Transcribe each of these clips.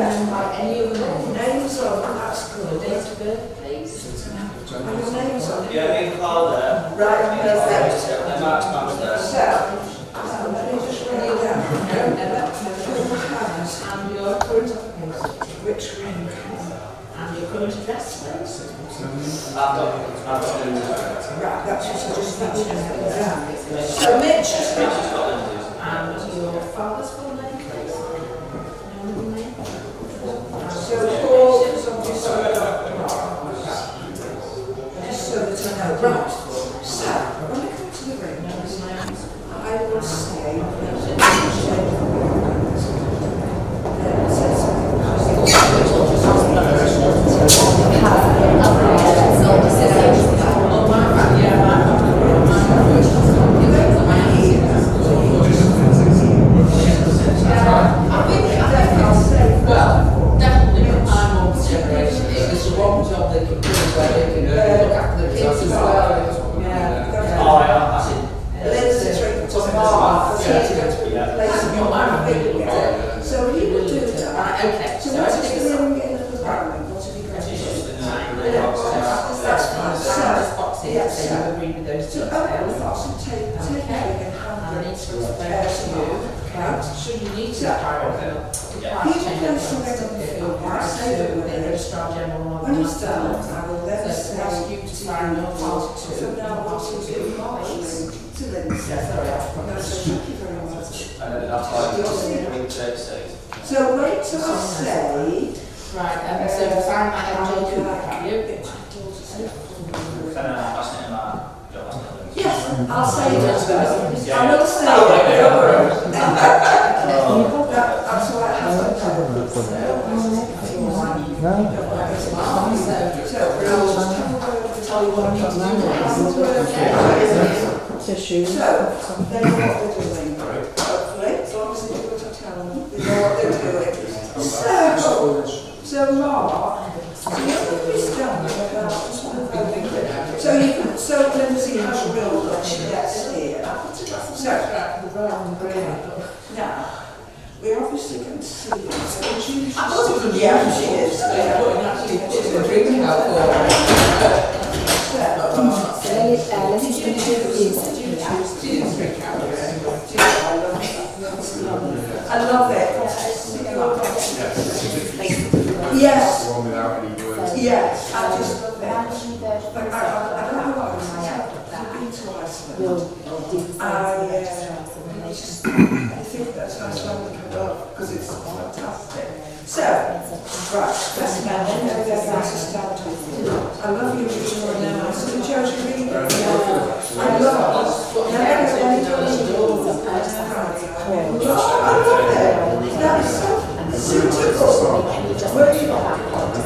Like any other names on, that's good. date of birth, please. Are your names on? Yeah, me and Carl there. Right, perfect. And Mark's there. So, let me just write it down. And your current occupation. Which ring? And your current address, please. Right, that's just need to know that. So Mitch, And your father's full name, please. Middle name. so Paul is obviously just so that I know. Right, so when I come to the rings, I will say, so he would do that. Okay, So what's the ring in the background? What have you got? That's fine. So, yes, so you agree with those so details. I've got some tape and And I hand need it to explain to you, should you need to carry on, the registrar general when he's done, I will then So say, ask you to sign your part so two. now what will do Please. to Lindsay. Yeah, sorry, I No, forgot. so thank you very much. So wait till I say, Right, so sign that MJ2, have you? yes, I'll say it. I will say it. That's what I have to Tissue. So, they know what they're doing, hopefully, as long as they do what I tell them, they know what they're doing. So Mark, so everybody's done about so Lindsay has ruled that she gets here. So, now, we're obviously going to see this. Yeah, she is. She's been drinking alcohol. I love it. Yes. Yes, I just love it. But I don't know what I've been to Iceland. I think that's Icelandic love because it's fantastic. So, right, that's now then to start with. I love you, Richard. Now, so the judge reading. I love it. That is so suitable.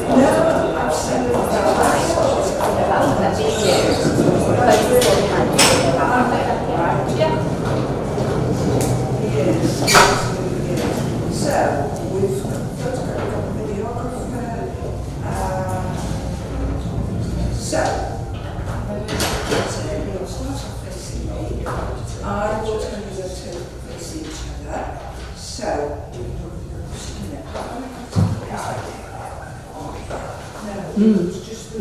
No, absolutely. So, we've got videographer. So, you'll start off facing me. I will tell you the two face each other. So, just the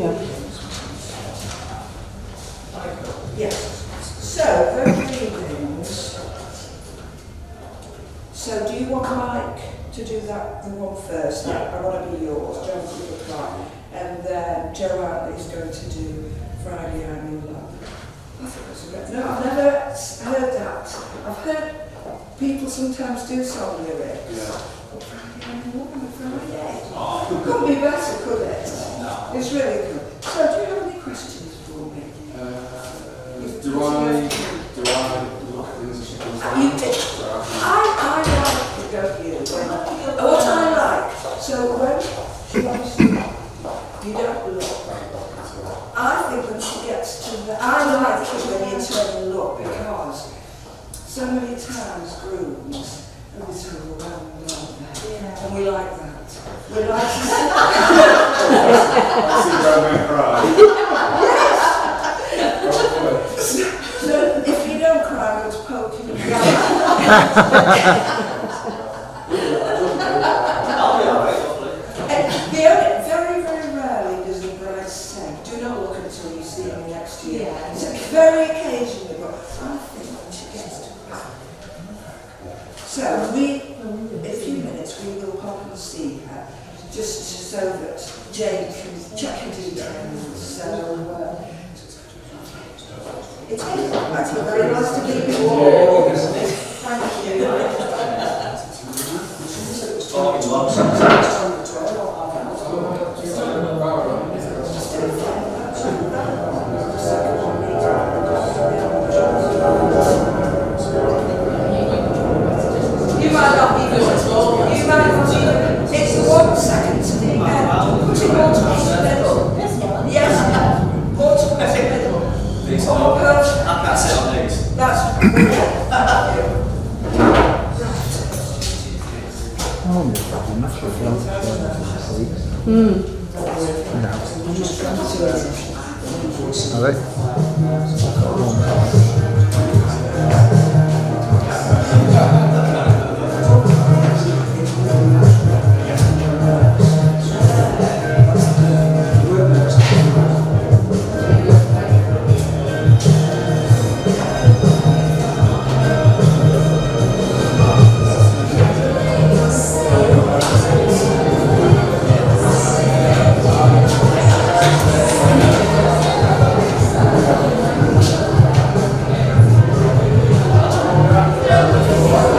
yes. So, those readings. So, do you want Mike to do that, the one first? I want to be yours, Jones will reply. And then Joanne is going to do Friday I'm in Love. I thought it was a bit. No, I've never heard that. I've heard people sometimes do song lyrics. But Friday I'm in Love on a Friday. Couldn't be better, could it? No. It's really good. So, do you have any questions for me? Do I look at this? I like to go here. What I like. So when she wants to, you don't look. I think when she gets to the, I like it when you turn and look because so many times grooms and we turn around, don't they? Yeah. And we like that. We like to see. See Roman cry. So if you don't cry, I was poking you. I'll be alright. just so that Jane can check the details. So it's been very nice to meet you all. Thank you. You might not be good at all. You might not even. It's 1 second to the end. Put it all towards the middle. Yes. All towards the middle. All perfect. I can't sit on these. That's brilliant. Are they? Thank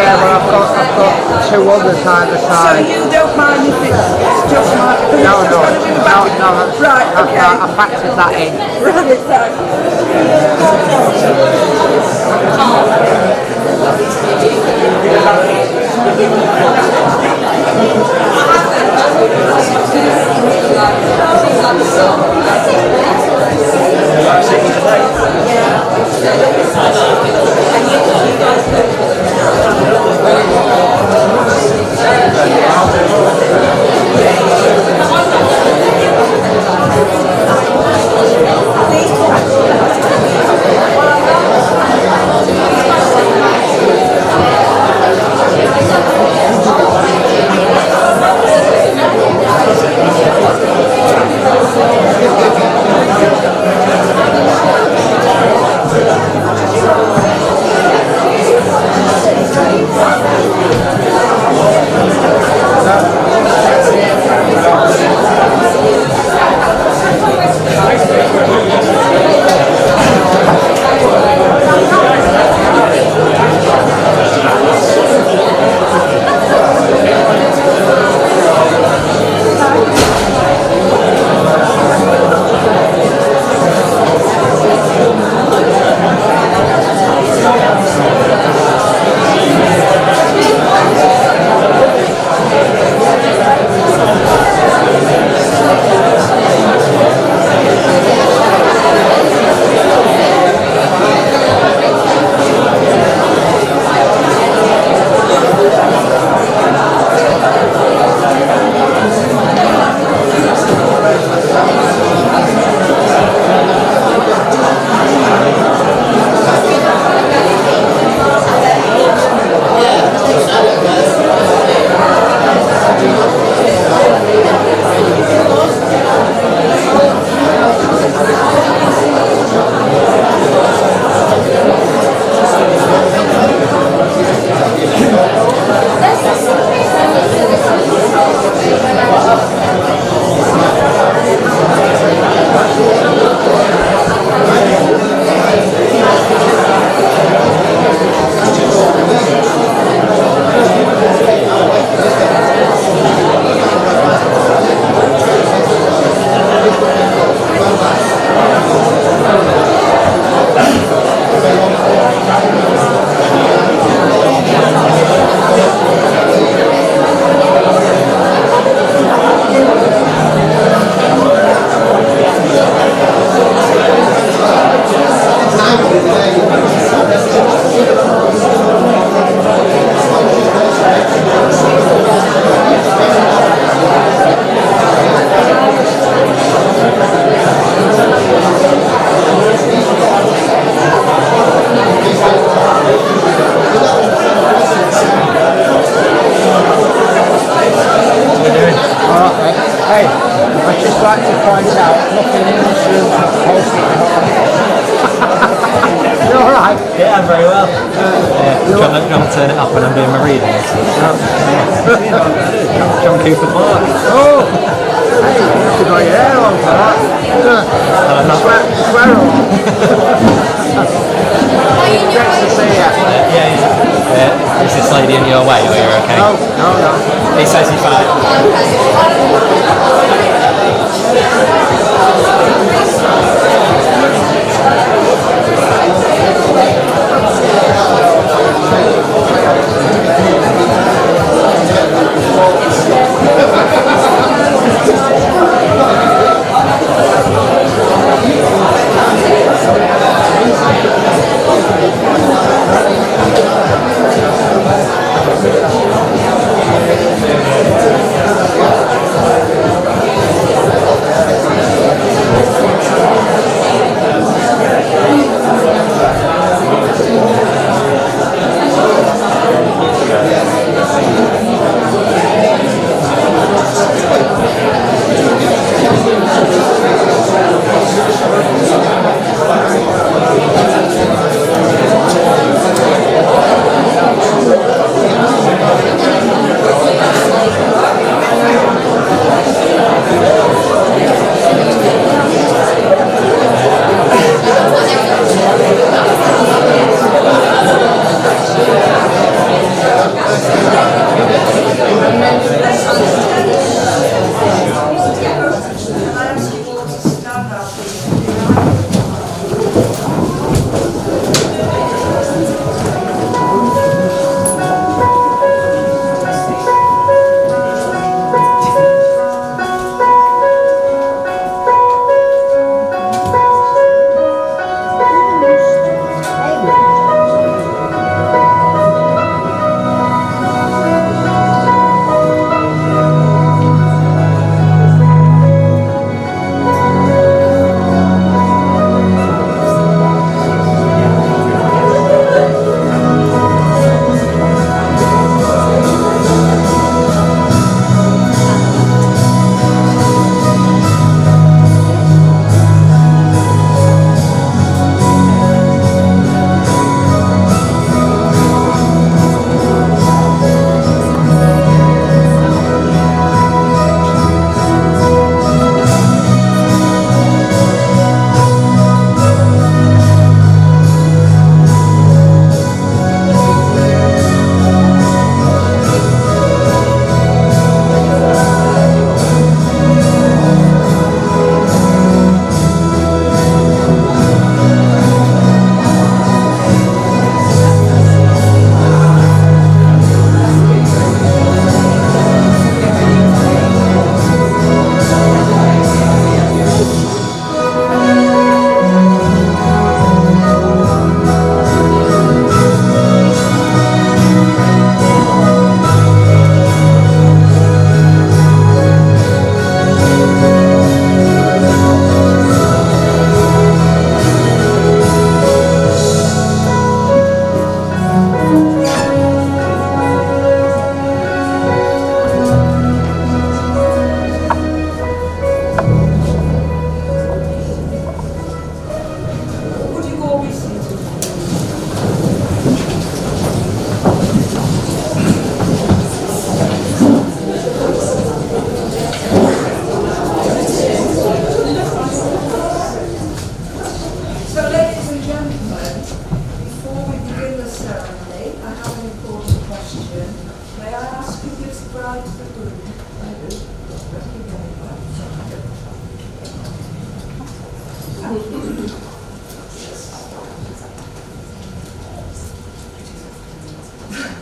Yeah, but I've got two others either So side. you don't mind if it's just my... No, it's no, going to be the back. no. Right, okay. I factored that in. Right, right. turn it up when I'm doing my reading. John Cooper Park. Oh! Hey, you've got your hair on for that. Swear on. Great to see you. Is this lady in your way? Are you okay? No. He says he's fine.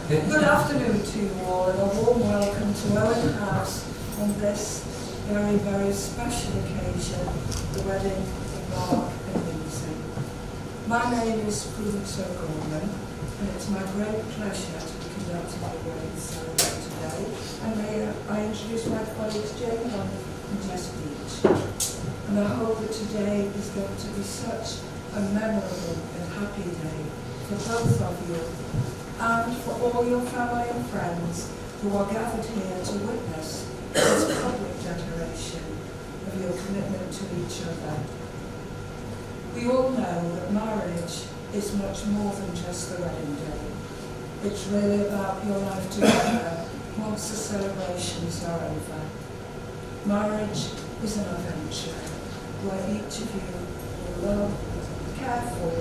Good afternoon to you all, and a warm welcome to Owen House on this very, very special occasion, the wedding of Mark and Lindsay. My name is Prudence O'Gorman, and it's my great pleasure to be conducting the wedding ceremony today. And may I introduce my colleagues Jane Hunt and Jess Beach. And I hope that today is going to be such a memorable and happy day for both of you and for all your family and friends who are gathered here to witness this public declaration of your commitment to each other. We all know that marriage is much more than just the wedding day. It's really about your life together once the celebrations are over. Marriage is an adventure where each of you will love, care for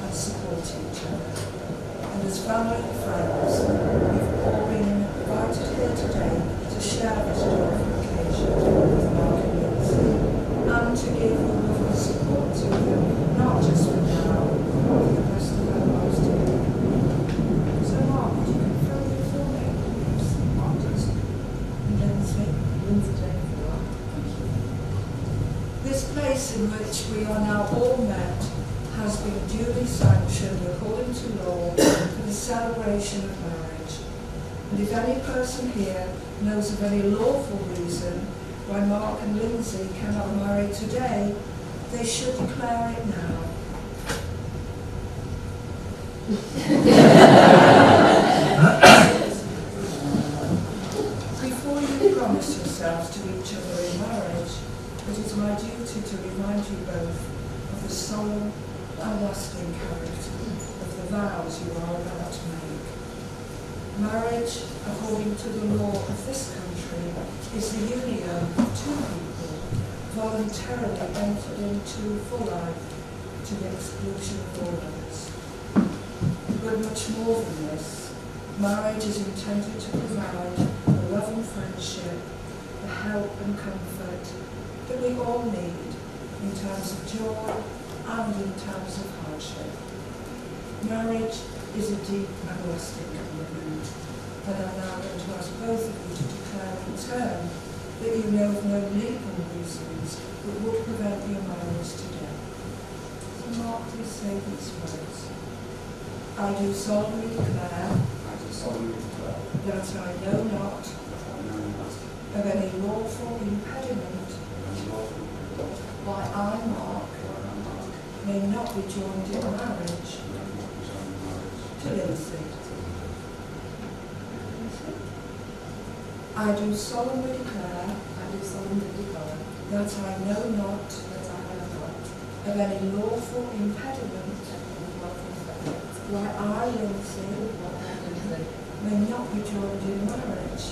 and support each other. And as family and friends, we've all been invited here today to share this joyful occasion with Mark and Lindsay, and to give the love and support to them, not just for now, but for the rest of their lives together. So Mark, would you confirm your full name, please? Mark Jason. And Lindsay? Lindsay Jane. This place in which we are now all met has been duly sanctioned according to law for the celebration of marriage. And if any person here knows of any lawful reason why Mark and Lindsay cannot marry today, they should declare it now. Before you promise yourselves to each other in marriage, it is my duty to remind you both of the solemn and lasting character of the vows you are about to make. Marriage, according to the law of this country, is the union of two people voluntarily entered into for life to the exclusion of all others. But much more than this, marriage is intended to provide the love and friendship, the help and comfort that we all need in times of joy and in times of hardship. Marriage is a deep and lasting commitment, and I'm now going to ask both of you to declare in turn that you know of no legal reasons that would prevent your marriage today. So Mark, please say these words. I do solemnly declare that I know not of any lawful impediment why I, Mark, may not be joined in marriage to Lindsay. I do solemnly declare that I know not of any lawful impediment why I, Lindsay, may not be joined in marriage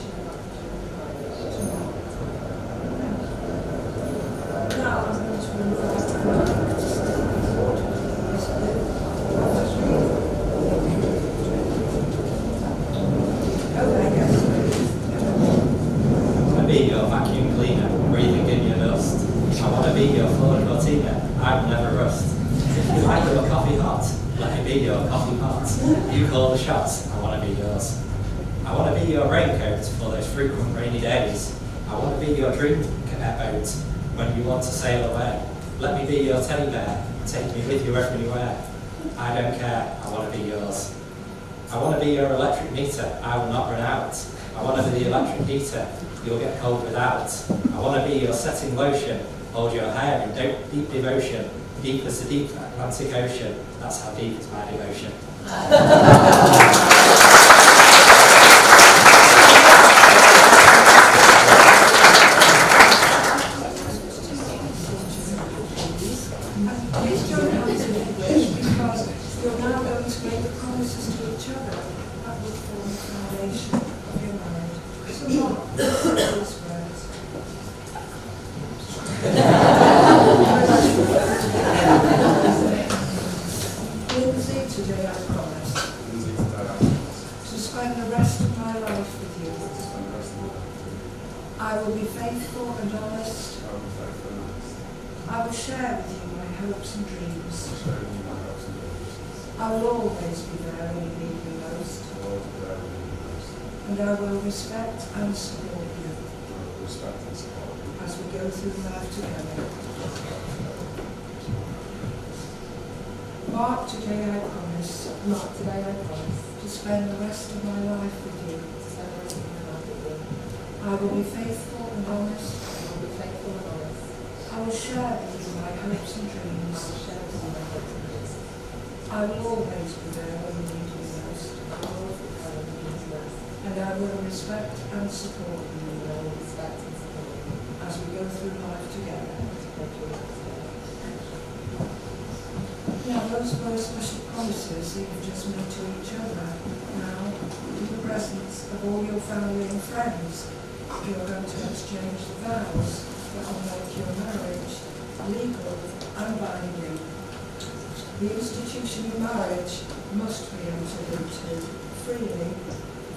to Mark. Now I'm going to invite Mark to step forward to this bit. Okay, yes, I want to be your vacuum cleaner, breathing in your dust. I want to be your Ford Cortina, I will never rust. If you like your coffee hot, let me be your coffee pot. You call the shots, I want to be yours. I want to be your raincoat for those frequent rainy days. I want to be your dream boat when you want to sail away. Let me be your teddy bear, take me with you everywhere. I don't care, I want to be yours. I want to be your electric meter, I will not run out. I want to be the electric heater, you'll get cold without. I want to be your setting lotion, hold your hair in deep devotion. Deep as the deep Atlantic Ocean, that's how deep is my devotion. Please join hands if you wish, because you're now going to make promises to each other that will form the foundation of your marriage. So Mark, say these words. Lindsay, today I promise to spend the rest of my life with you. I will be faithful and honest. I will share with you my hopes and dreams. I will always be there when you need me most. and I will respect and support you respect and support you as we go through life together. Mark, today I promise to spend the rest of my life with you. I will be faithful and honest. I will share with you my hopes and dreams. I will always be there when you need me most. And I will respect and support you as we go through life together. Now, those were special promises that you've just made to each other. Now, in the presence of all your family and friends, you are going to exchange the vows that will make your marriage legal and binding. The institution of marriage must be entered into freely,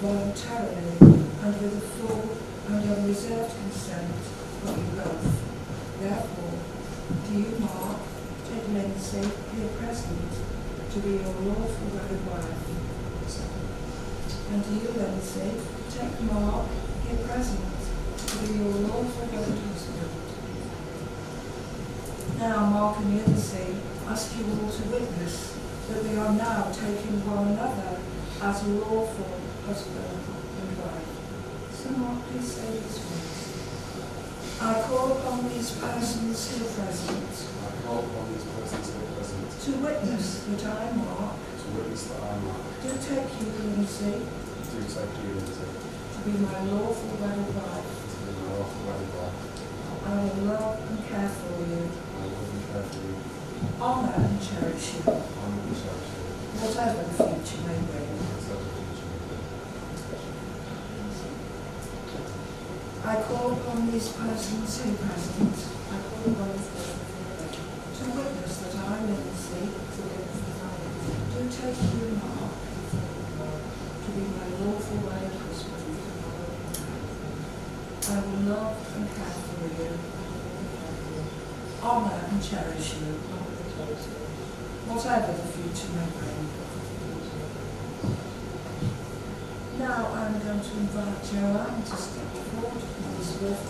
voluntarily, and with the full and unreserved consent of you both. Therefore, do you, Mark, take Lindsay, here present, to be your lawful wedded wife? And do you, Lindsay, take Mark, here present, to be your lawful wedded husband? Now, Mark and Lindsay, ask you all to witness that we are now taking one another as a lawful husband and wife. So Mark, please say these words. I call upon these persons who are present to witness that I, Mark, do take you, Lindsay, to be my lawful wedded wife. I will love and care for you, honour and cherish you, whatever the future may bring. I call upon these persons who are present to witness that I, Lindsay, do take you, Mark, to be my lawful wedded husband. I will love and care for you, honour and cherish you, whatever the future may bring. Now I'm going to invite Joanne to step forward, Elizabeth.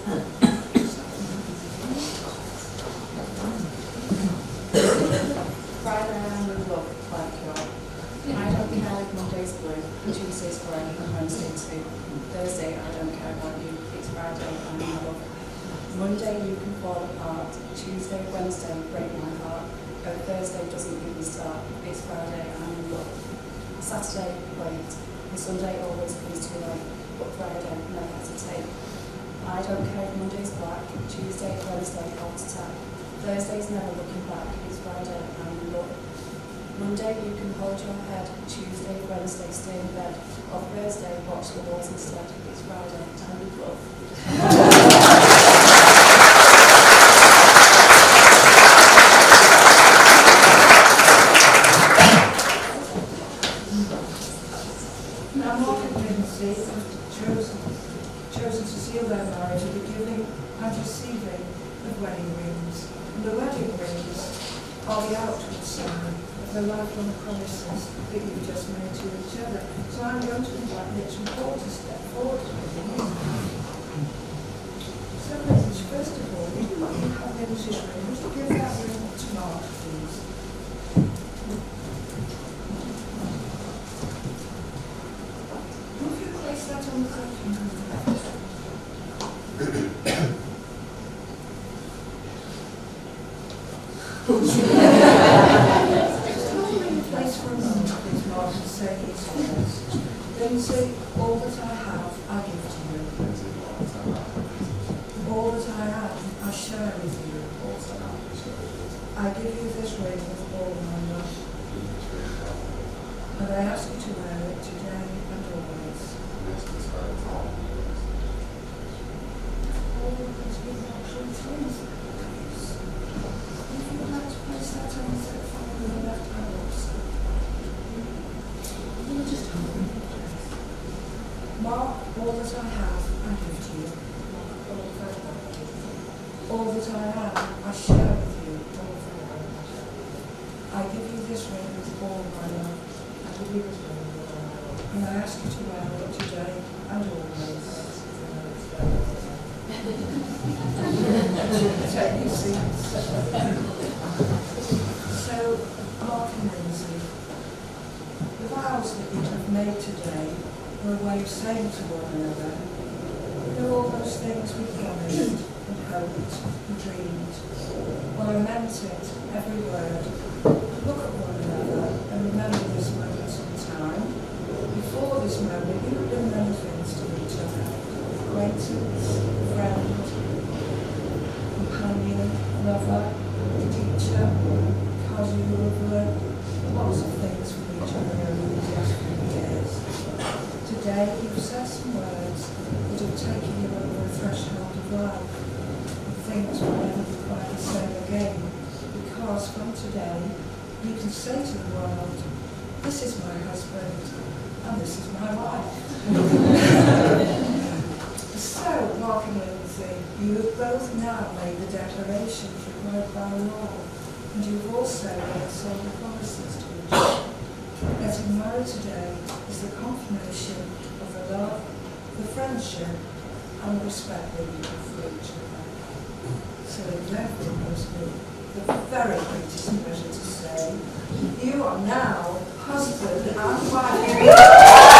Friday I would love like your. I don't care if Monday's blue, Tuesday's grey, and Wednesday too. Thursday I don't care about you, it's Friday I'm in love. Monday you can fall apart, Tuesday, Wednesday break my heart, but Thursday doesn't even start, it's Friday I'm in love. Saturday, wait, and Sunday always comes too late, but Friday never hesitate. I don't care if Monday's black, Tuesday, Wednesday heart attack, Thursday's never looking back, it's Friday I'm in love. Monday you can hold your head, Tuesday, Wednesday stay in bed, or Thursday watch the walls instead, it's Friday I'm in love. Now, Mark and Lindsay have chosen to seal their marriage with the giving and receiving of wedding rings. And the wedding rings are the outward sign of the lifelong promises that you've just made to each other. So I'm going to invite Mitch and Paul to step forward. So, Mitch, first of all, you have Lindsay's ring. Would you give that ring to Mark, please? Place that on the place for a moment, please, Mark, and say these words. Lindsay, all that I have, I give to you. All that I am, I share with you. I give you this ring with all my love. And I ask you to wear it today and always. Mark, all that I have, I give to you. All that I am, I share with you. I give you this ring with all my love. And I ask you to wear it today and always. Take your seats. So, Mark and Lindsay, the vows that you have made today were a way of saying to one another, they're all those things we promised and hoped and dreamed. Well, I meant it, every word. Look at one another and remember this moment in time. Before this moment, you have done many things to each other. Acquaintance, friend, companion, lover, teacher, cousin, lover, lots of things for each other over these last few years. Today, you've said some words that have taken you over the threshold of life. And things will never be quite the same again, because from today, you can say to the world, this is my husband, and this is my wife. So, Mark and Lindsay, you have both now made the declarations required by law, and you have also made solemn promises to each other. Getting married today is the confirmation of the love, the friendship, and the respect that you have for each other. So it therefore gives me the very greatest pleasure to say, you are now husband and wife.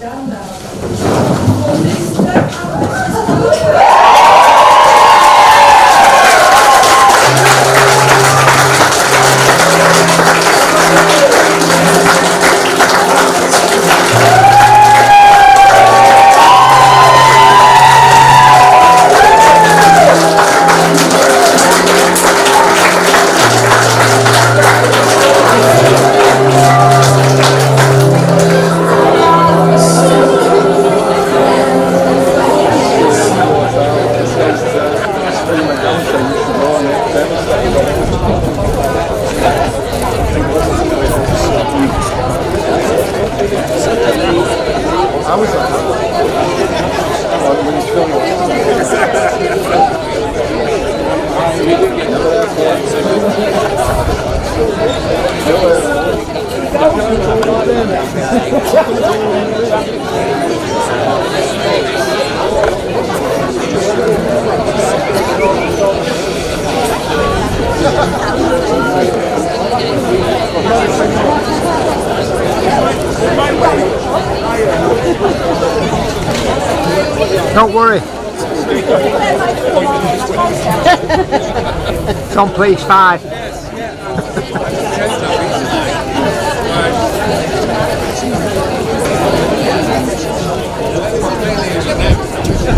stand now. Mr. Alex. Don't worry. It's on please 5.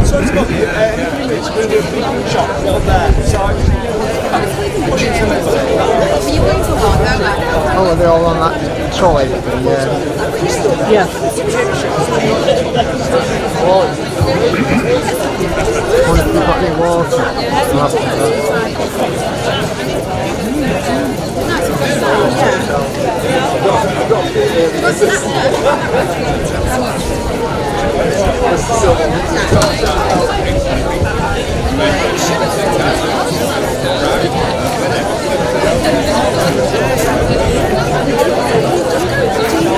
So it's got it's going to be a big shop right there. So Washington. Oh, are they all on that trolley? Yeah. Wonder if we've got any water. We'll have to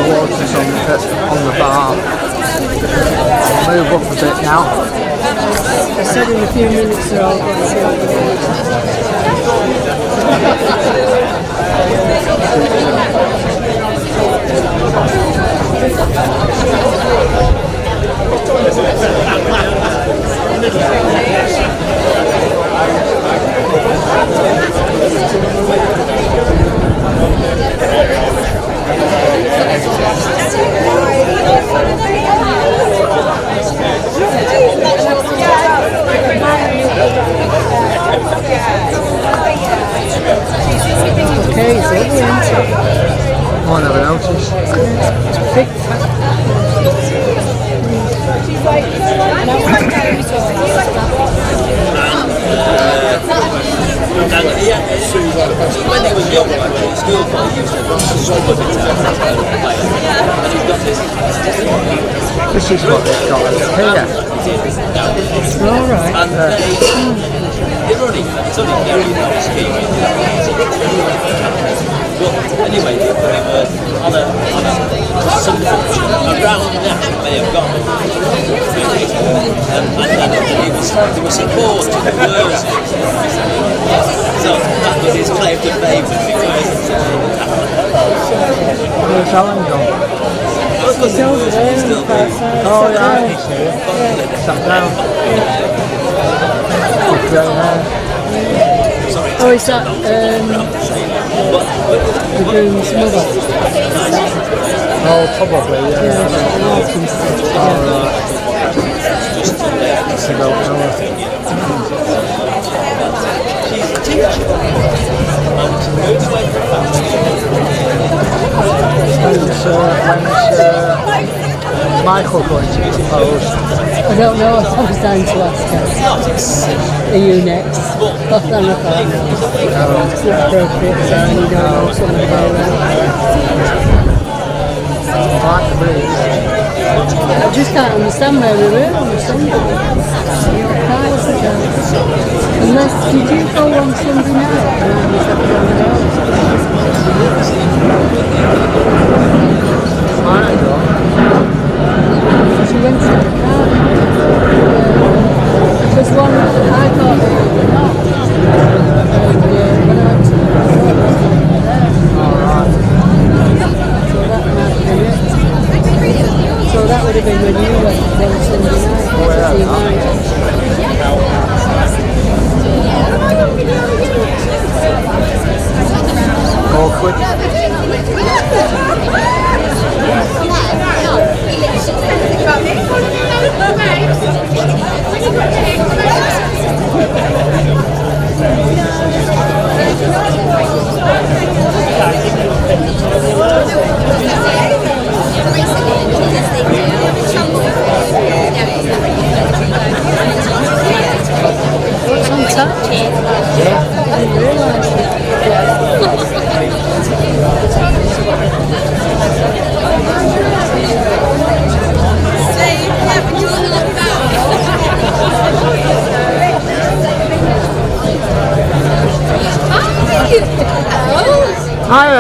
water's on the bar. I'll move up a bit now. I said in a few minutes they're all going to see what okay, so Oh, I never noticed. big When he was young, actually, at school, he used to run so much and he's got this. This is what they've got here. alright. And they're running, it's only very nice scheme. But anyway, they put him on some function around that may have gone. And they were supporting the words. So that was his claim to fame. Where's Alan gone? It's over there in the park. Oh, yeah, he's here. Sat down. With grey hair. Oh, is that the groom's mother? Oh, probably, yeah. Yeah, Martin's sister. Oh, right. I don't know her. When's Michael going to propose? I don't know, I was down to ask her. Are you next? I don't know if I know. It's not appropriate saying you don't know something about that. Like the breeze. I just can't understand where we were on the Sunday. Unless, did you go on Sunday night? And I was up on the road. Might have gone. She went to the car. Because one, I thought they were not. And when I went to the car, they were there. Alright. So that might have been it. So that would have been the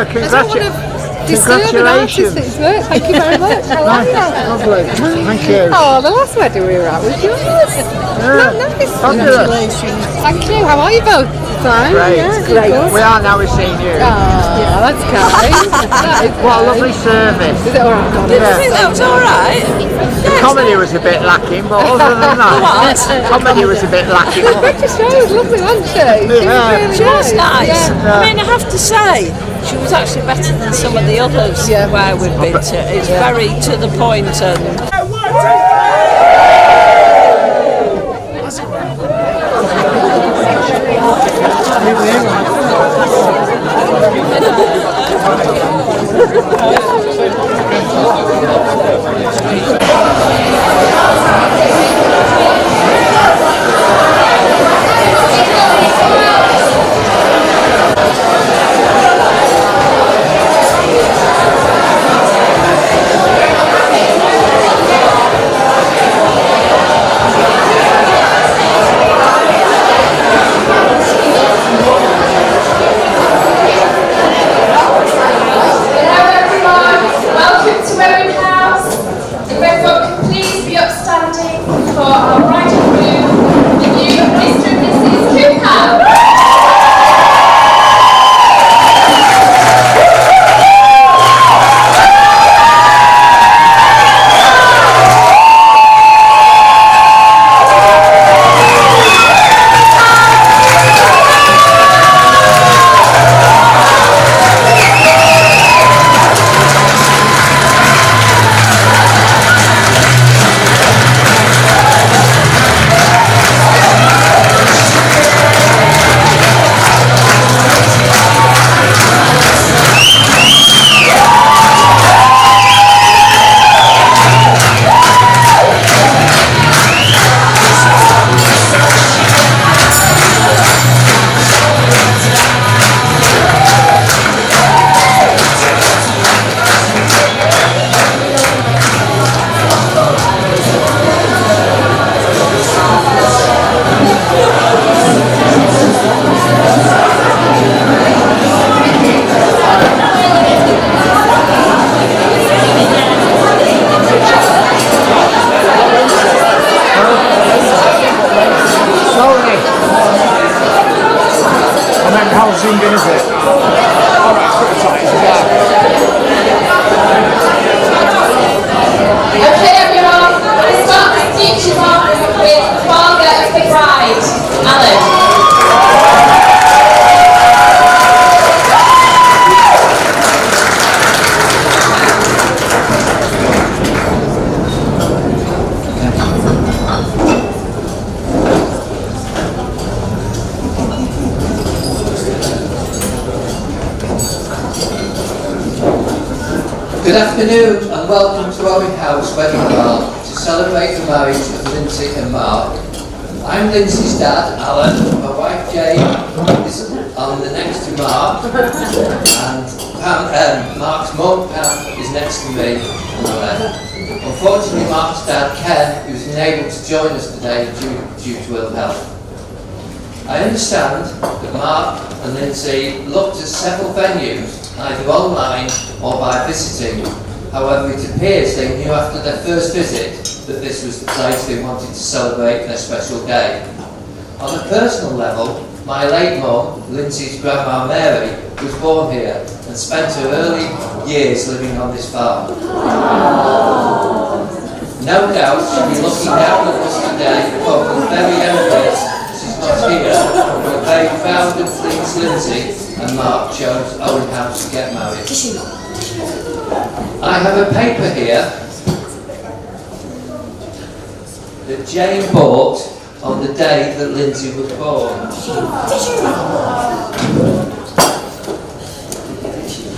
Congratulations. Work. Thank you very much. How are you? Lovely. Thank you. Oh, the last wedding we were at was yours. Yeah. Nice. Congratulations. Thank you. How are you both? Fine. Great. Yeah, great. We are now seeing you. Yeah, that's kind. That is What a kind. lovely service. Is it all right? Did you think that was alright? The comedy was a bit lacking, but other than that, comedy was a bit lacking. The picture show was lovely, wasn't she? Yeah. She was nice. Yeah. I mean, I have to say, she was actually better than some of the others where we've been to. It's very to the point and... zoomed in a bit. Oh, that's pretty tight. Okay, everyone, let's start the speeches off with the father of the bride, Alan. Good afternoon and welcome to Owen House Wedding Bar to celebrate the marriage of Lindsay and Mark. I'm Lindsay's dad, Alan. My wife Jane is on the next to Mark, and Mark's mum Pam is next to me on the left. Unfortunately, Mark's dad Ken, who's unable to join us today due to ill health. I understand that Mark and Lindsay looked at several venues, either online or by visiting. However, it appears they knew after their first visit that this was the place they wanted to celebrate their special day. On a personal level, my late mum, Lindsay's grandma Mary, was born here and spent her early years living on this farm. No doubt she'll be looking down at us today from very envious. She's not here, but very proud and pleased Lindsay and Mark chose Owen House to get married. I have a paper here that Jane bought on the day that Lindsay was born.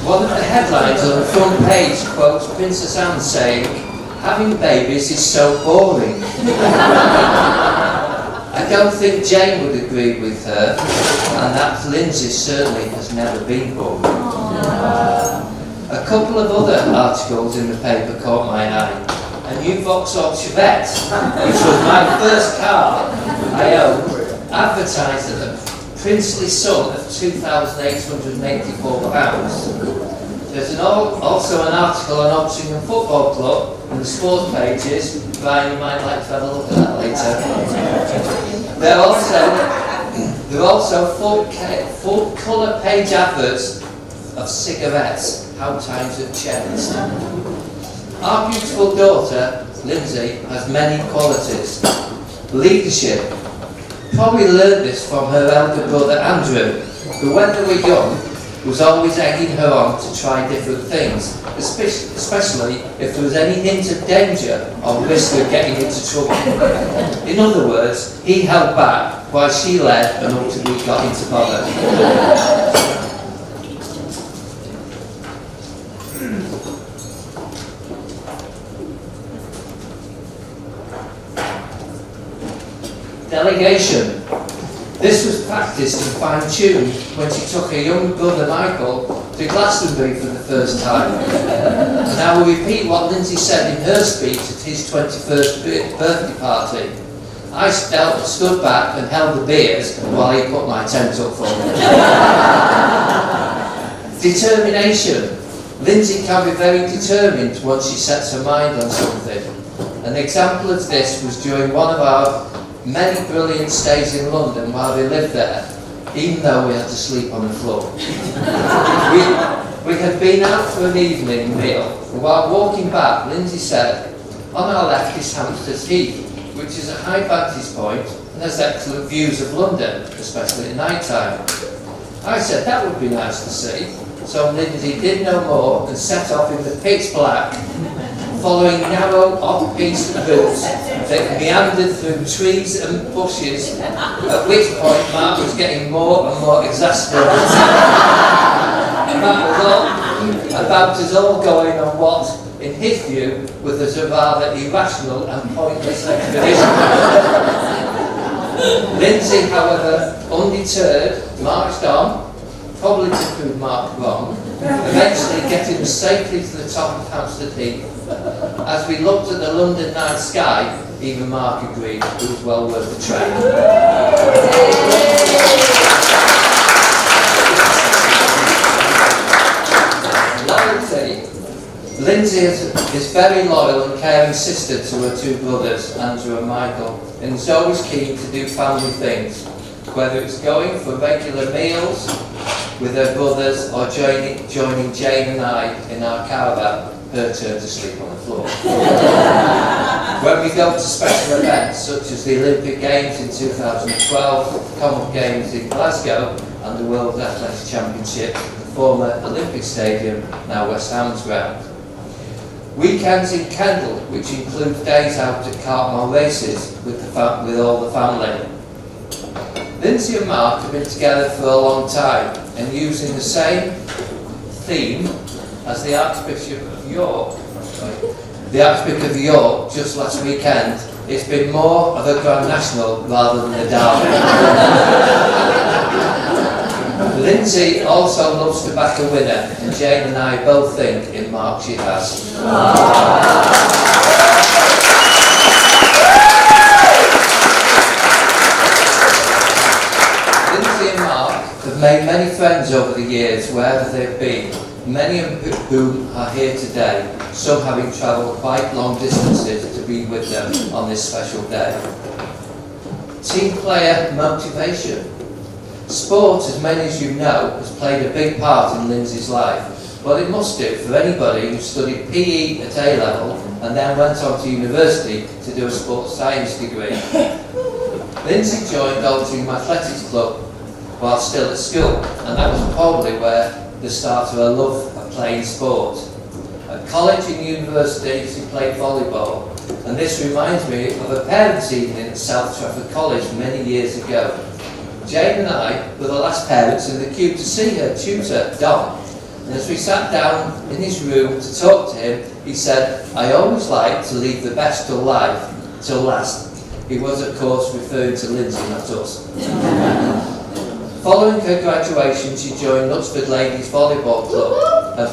One of the headlines on the front page quotes Princess Anne saying, "Having babies is so boring." I don't think Jane would agree with her, and that Lindsay certainly has never been born. A couple of other articles in the paper caught my eye. A new Vauxhall Chevette, which was my first car I owned, advertised at the princely sum of £2,884. There's also an article on Oxingham Football Club in the sports pages. Brian, you might like to have a look at that later. There are also full colour page adverts of cigarettes. How times have changed. Our beautiful daughter, Lindsay, has many qualities. Leadership. Probably learned this from her elder brother Andrew, who when they were young was always egging her on to try different things, especially if there was any hint of danger or risk of getting into trouble. In other words, he held back while she led and ultimately got into bother. Delegation. This was practiced and fine-tuned when she took her young brother Michael to Glastonbury for the first time. And I will repeat what Lindsay said in her speech at his 21st birthday party. I stood back and held the beers while he put my tent up for me. Determination. Lindsay can be very determined once she sets her mind on something. An example of this was during one of our many brilliant stays in London while they lived there, even though we had to sleep on the floor. we had been out for an evening meal, and while walking back, Lindsay said, "On our left is Hampstead Heath, which is a high vantage point and has excellent views of London, especially at night time." I said that would be nice to see, so Lindsay did no more and set off in the pitch black, following narrow off-piste routes that meandered through trees and bushes, at which point Mark was getting more and more exasperated about us all going on what, in his view, was a rather irrational and pointless expedition. Lindsay, however, undeterred, marched on, probably to prove Mark wrong, eventually getting us safely to the top of Hampstead Heath. As we looked at the London night sky, even Mark agreed it was well worth the trek. Loyalty. Lindsay is very loyal and caring sister to her two brothers, Andrew and Michael, and is always keen to do family things, whether it's going for regular meals with her brothers or joining Jane and I in our caravan, her turn to sleep on the floor. When we go to special events such as the Olympic Games in 2012, the Commonwealth Games in Glasgow and the World Athletics Championship at the former Olympic Stadium, now West Ham's ground. Weekends in Kendal, which includes days out at Cartmel races with all the family. Lindsay and Mark have been together for a long time, and using the same theme as the Archbishop of York just last weekend, it's been more of a Grand National rather than a derby. Lindsay also loves to back a winner, and Jane and I both think in Mark she has. Lindsay and Mark have made many friends over the years wherever they've been, many of whom are here today, some having travelled quite long distances to be with them on this special day. Team player motivation. Sport, as many as you know, has played a big part in Lindsay's life, but it must do for anybody who studied PE at A-level and then went on to university to do a sports science degree. Lindsay joined Oldham Athletics Club while still at school, and that was probably where the start of her love of playing sport. At college and university, she played volleyball, and this reminds me of a parents' evening at South Trafford College many years ago. Jane and I were the last parents in the queue to see her tutor, Don, and as we sat down in his room to talk to him, he said, "I always like to leave the best till last." He was, of course, referring to Lindsay, not us. Following her graduation, she joined Lutsford Ladies Volleyball Club and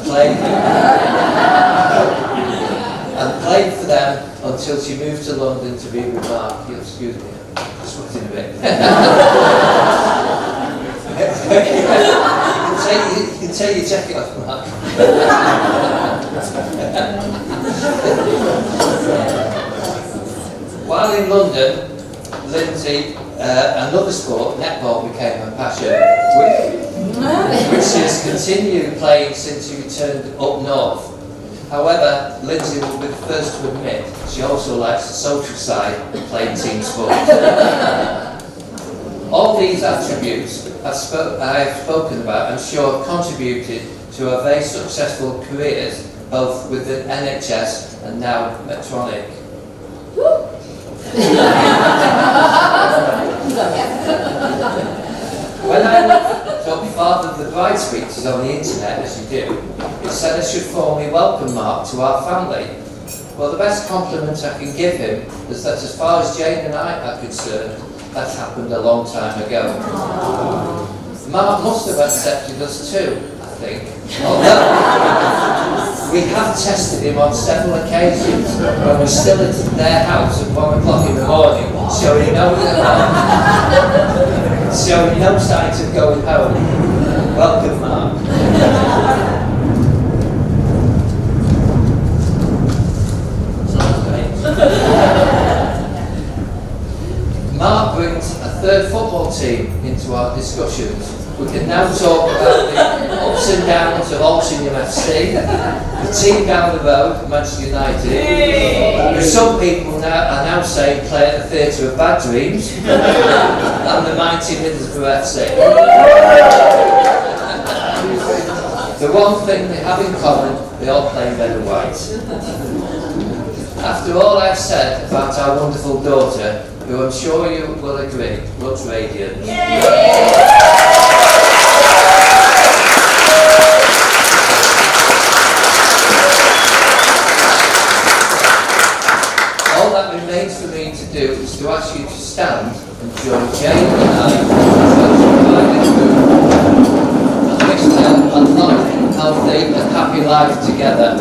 played for them until she moved to London to be with Mark. Excuse me, I'm sweating a bit. take your jacket off, Mark. While in London, Lindsay, another sport, netball, became her passion, which she has continued playing since she returned up north. However, Lindsay will be the first to admit she also likes the social side of playing team sport. All these attributes I have spoken about, I'm sure, contributed to her very successful careers, both with the NHS and now Medtronic. When I looked up Father of the Bride speeches on the internet, as you do, it said I should formally welcome Mark to our family. Well, the best compliment I can give him is that as far as Jane and I are concerned, that happened a long time ago. Mark must have accepted us too, I think. Although we have tested him on several occasions when we're still at their house at 1 o'clock in the morning, showing no signs of going home. Welcome, Mark. Mark brings a third football team into our discussions. We can now talk about the ups and downs of Alshingham FC, the team down the road, Manchester United, who some people are now saying play at the Theatre of Bad Dreams, and the mighty Middlesbrough FC. The one thing they have in common, they all play red and white. After all I've said about our wonderful daughter, who I'm sure you will agree looks radiant. All that remains for me to do is to ask you to stand and join Jane and I and wish them a long, healthy and happy life together.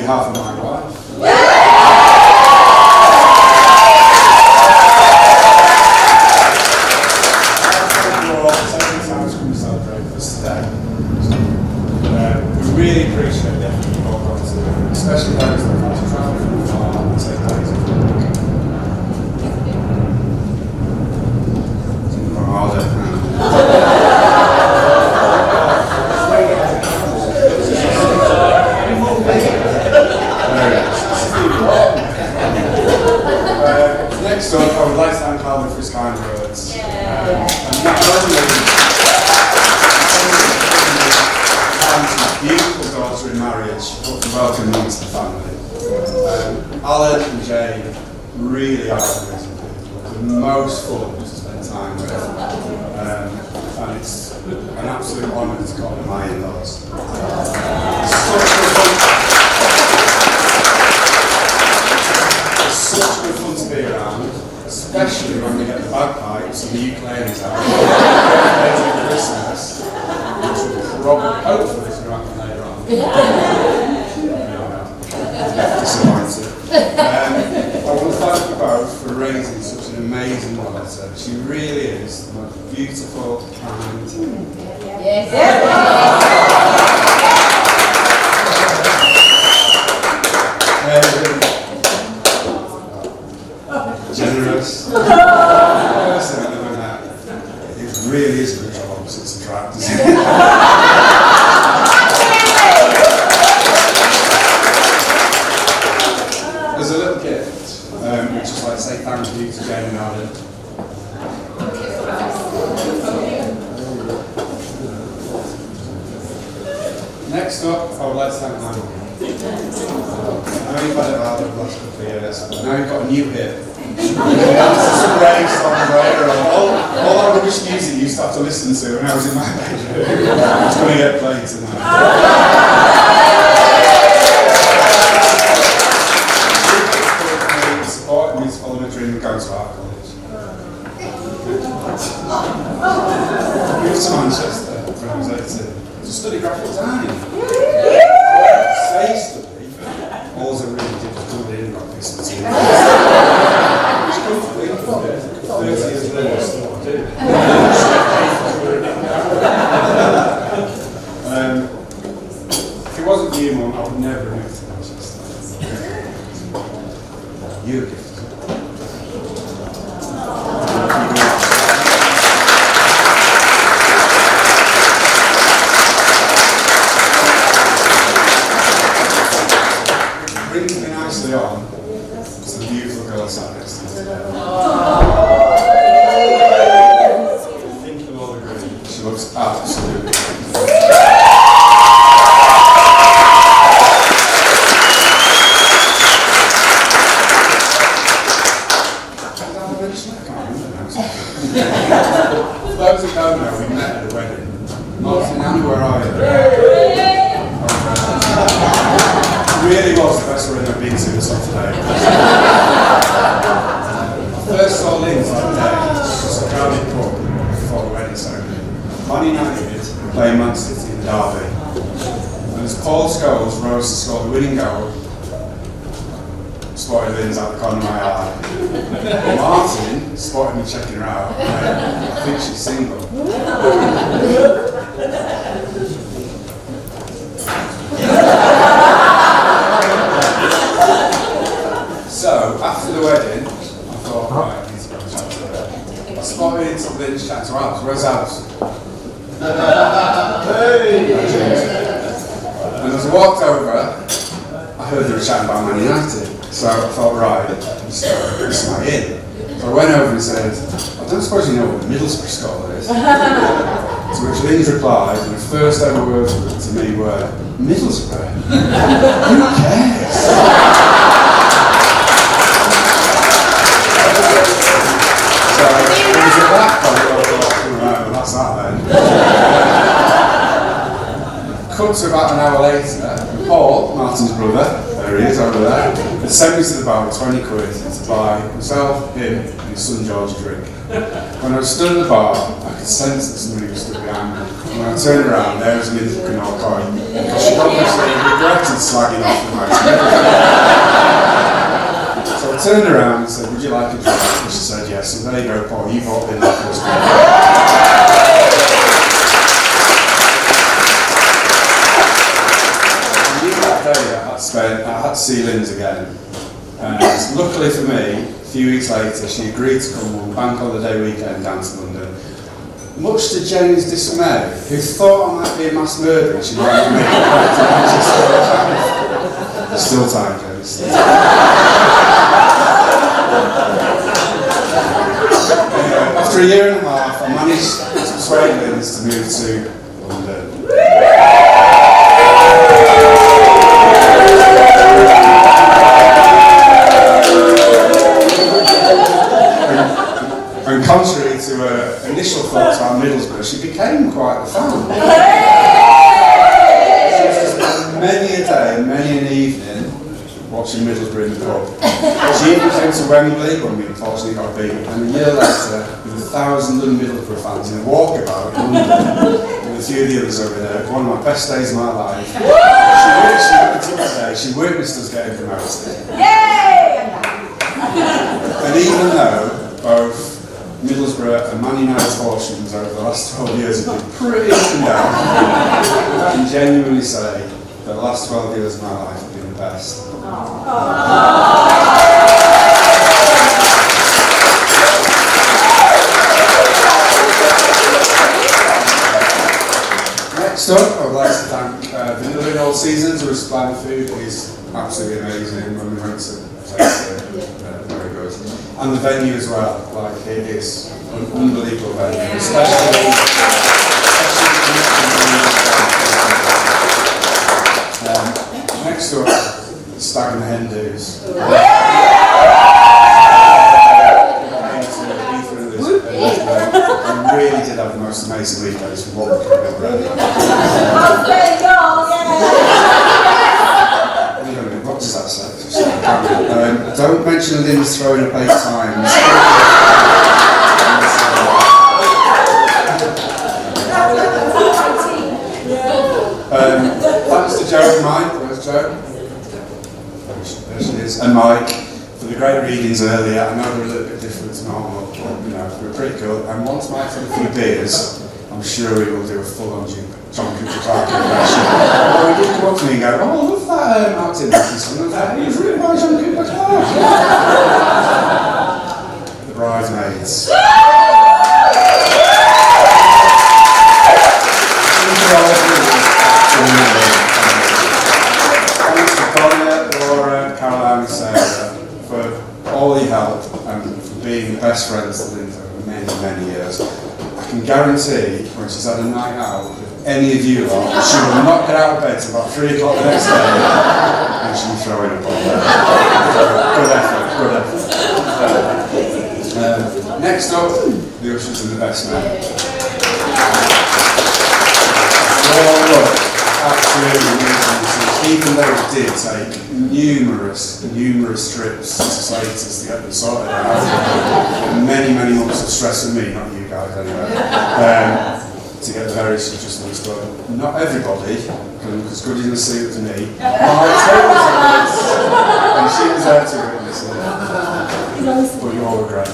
behalf of my wife. We really appreciate the effort you've all gone to, especially those that have to travel from far and take days of work. Next up, I would like to thank Harlan for his kind words. And not only beautiful daughter in marriage, but for welcoming me to the family. Alan and Jane really are amazing people. The most fun to spend time with. And it's an absolute honour to call them my in-laws. It's such good fun to be around, especially when we get the bagpipes and the ukuleles out. Christmas, which will probably, hopefully, it's going to happen later on. Disappointed. I want to thank you both for raising such an amazing daughter. She really is the most beautiful, kind. Generous. Person I've ever met. It really is a good job since the practice. There's a little gift, which is like to say thank you to Jane and Alan. Next up, I would like to thank Michael. I know you've had it hard over the last couple of years, but now you've got a new hit. All that rubbish music you used to have to listen to when I was in my bedroom. It's going to get played tonight. Supported me to follow my dream and go to art college. Moved to Manchester when I was 18 to study graphic design. Say study, all the really difficult in rock business. Which comfortably, 30 years later, I still do. If it wasn't for you, Mum, I would never have moved to Manchester. You're a gift. Brings me nicely on to the beautiful girl sat next to me today. I think you'll all agree, she looks absolutely For those who don't know, we met at a wedding. Martin, Annie, where are you? It really was the best wedding I've been to this Saturday. I first saw Lindsay today, just a crowded pub before the wedding ceremony. Man United playing Man City in the derby. And as Paul Scholes rose to score the winning goal, spotted Lynn's out the corner of my eye. Martin spotted me checking her out. I think she's single. So, after the wedding, I thought, right, I need to go and chat to her. I spotted Lynn's chatting to Alice. Where's Alice? And as I walked over, I heard they were chatting about Man United. So I thought, right, this is my in. So I went over and said, I don't suppose you know what Middlesbrough scholar is? To which Lynn's replied, and the first ever words to me were, Middlesbrough? Who cares? So it was at that point I thought, right, well that's that then. Cut to about an hour later, Paul, Martin's brother, there he is over there, had sent me to the bar with 20 quid to buy himself, him, and his son George a drink. When I was stood at the bar, I could sense that somebody was stood behind me. And when I turned around, there was Lynn's looking all coy. Because she'd obviously regretted slagging off the motor. So I turned around and said, would you like a drink? And she said yes, and there you go, Paul, you bought in that first drink. And that day I had to see Linda again. And luckily for me, a few weeks later, she agreed to come on bank holiday weekend down to London. Much to Jane's dismay, who thought I might be a mass murderer, she might have made it. Still time, Jane. Still time. After a year and a half, I managed to persuade Liz to move to London. And contrary to her initial thoughts about Middlesbrough, she became quite the fan. She used to spend many a day and many an evening watching Middlesbrough in the pub. She even came to Wembley when we unfortunately got beat, and a year later, with 1,000 Middlesbrough fans in a walkabout in London, with a few of the others over there, one of my best days of my life. She witnessed us getting promoted. Yay! And even though both Middlesbrough and Man United's fortunes over the last 12 years have been pretty up and down, I can genuinely say that the last 12 years of my life have been the best. Next up, I would like to thank Vanilla in All Seasons, who was supplying the food. It is absolutely amazing when we went to taste it. Very good. And the venue as well, like it is an unbelievable venue, especially next up, Stag and the Hen Do's. I really did have the most amazing weekends from what we could have read. What does that say? Don't mention Lynn's throwing up 8 times. Thanks to Joe and Mike. Where's Joe? There she is. And Mike for the great readings earlier. I know they're a little bit different to normal, but you know, they were pretty good. And once Mike's had a few beers, I'm sure we will do a full-on John Cooper Clark impression. Or he did come up to me and go, oh, I love that acting Atkinson. And I thought, he was really by John Cooper Clark. The Bridesmaids. Thanks to Connor, Laura, Caroline and Sarah for all your help and for being the best friends to Linda for many, many years. I can guarantee when she's had a night out with any of you lot, she will not get out of bed till about 3 o'clock the next day and she'll be throwing up on there. Good effort, good effort. Next up, the ushers and the best men. Oh, look, absolutely amazing. Even though it did take numerous trips to Slaters to get them sorted out, and many months of stress for me, not you guys anyway, to get the various adjustments done. Not everybody can look as good in the suit as me. My tail was and she was there to witness it. But you all were great.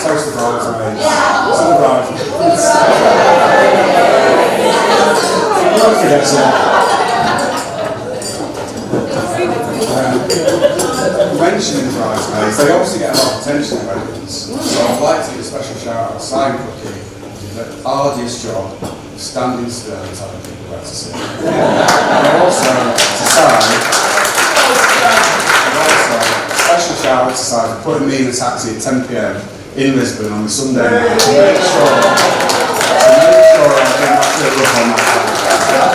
Toast the bridesmaids. Some bridesmaids. Don't forget mentioning bridesmaids, they obviously get a lot of attention at weddings. So I'd like to give a special shout out to Simon Cookie, the arduous job of standing still and telling people where to sit. And also to Simon. Special shout out to Simon for putting me in a taxi at 10 PM in Lisbon on the Sunday night to make sure I didn't have to look on that side.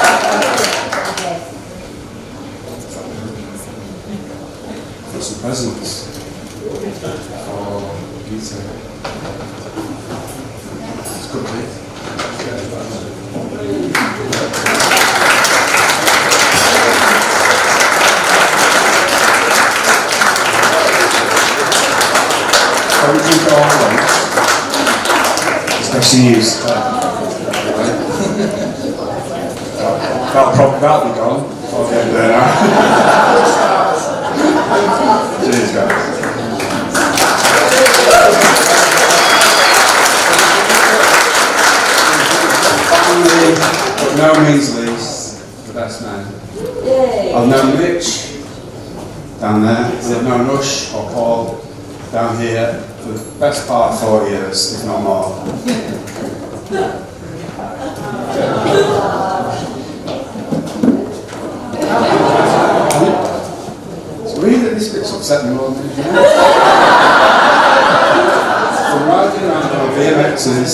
Got some presents for Peter. It's good, mate. Everything all right. Especially you. That'll be gone. I'll get there now. Cheers, guys. Finally, but no means least, the best man. I've known Mitch down there, and I've known Ush or Paul down here for the best part of 4 years, if not more. It's weird that this bit's upset me more than anything else. From riding around on BMXs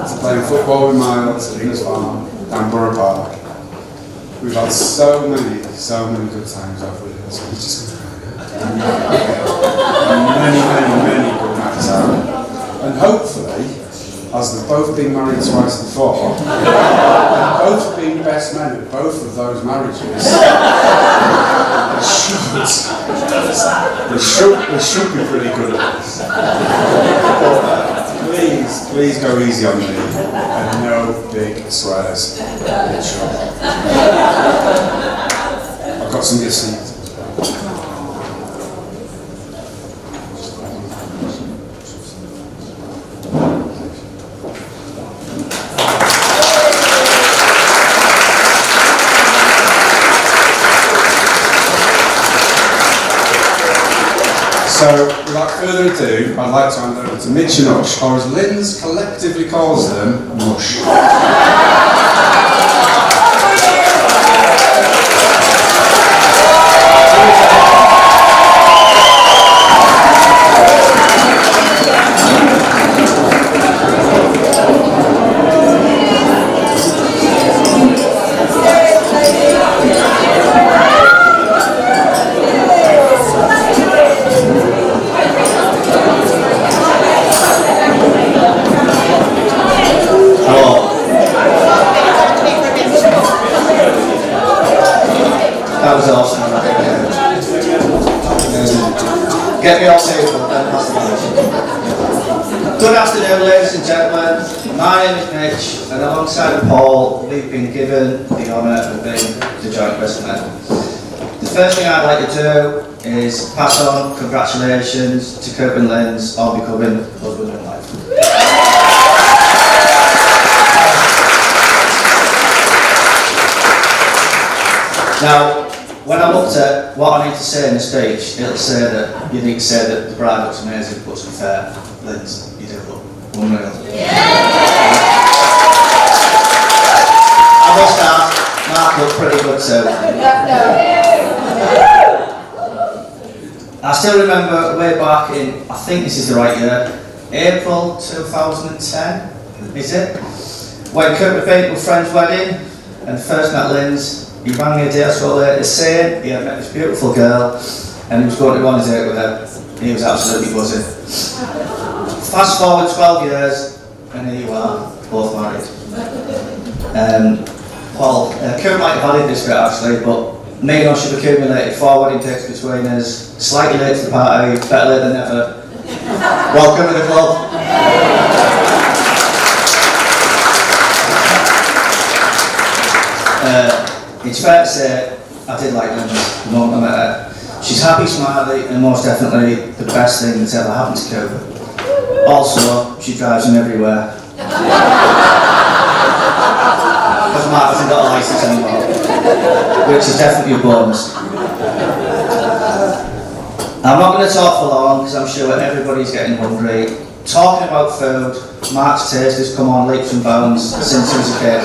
to playing football with Miles at Innes Farm down Borough Park, we've had so many good times over the years. It's just many good nights out. And hopefully, as they've both been married twice before, and both being best men at both of those marriages, they should be pretty good at this. Please go easy on me, and no big swears. I've got some good seats. So, without further ado, I'd like to hand over to Mitch and Ush, or as Linz collectively calls them, Mush. That was awesome. Get me off table, then pass the mic. Good afternoon, ladies and gentlemen. My name is Mitch, and alongside Paul, we've been given the honour of being the joint president. The first thing I'd like to do is pass on congratulations to Kirk and Linz on becoming husband and wife. Now, when I looked at what I need to say in the speech, it'll say that you need to say that the bride looks amazing, but to be fair, Linz, you do look unreal. I must add, Mark looked pretty good too. I still remember way back in, I think this is the right year, April 2010, is it? When Kurt was at my friend's wedding and first met Linz. He rang me a day or so later saying he had met this beautiful girl and he was going to go on a date with her. He was absolutely buzzing. Fast forward 12 years and here you are, both married. Paul, Kurt might have added this bit actually, but me and Ush have accumulated 4 wedding dates between us, slightly late to the party, better late than never. Welcome to the club. It's fair to say, I did like Linz the moment I met her. She's happy, smiley, and most definitely the best thing that's ever happened to Cooper. Also, she drives him everywhere. Because Mark hasn't got a licence anymore, which is definitely a bonus. I'm not going to talk for long because I'm sure everybody's getting hungry. Talking about food, Mark's taste has come on leaps and bounds since he was a kid.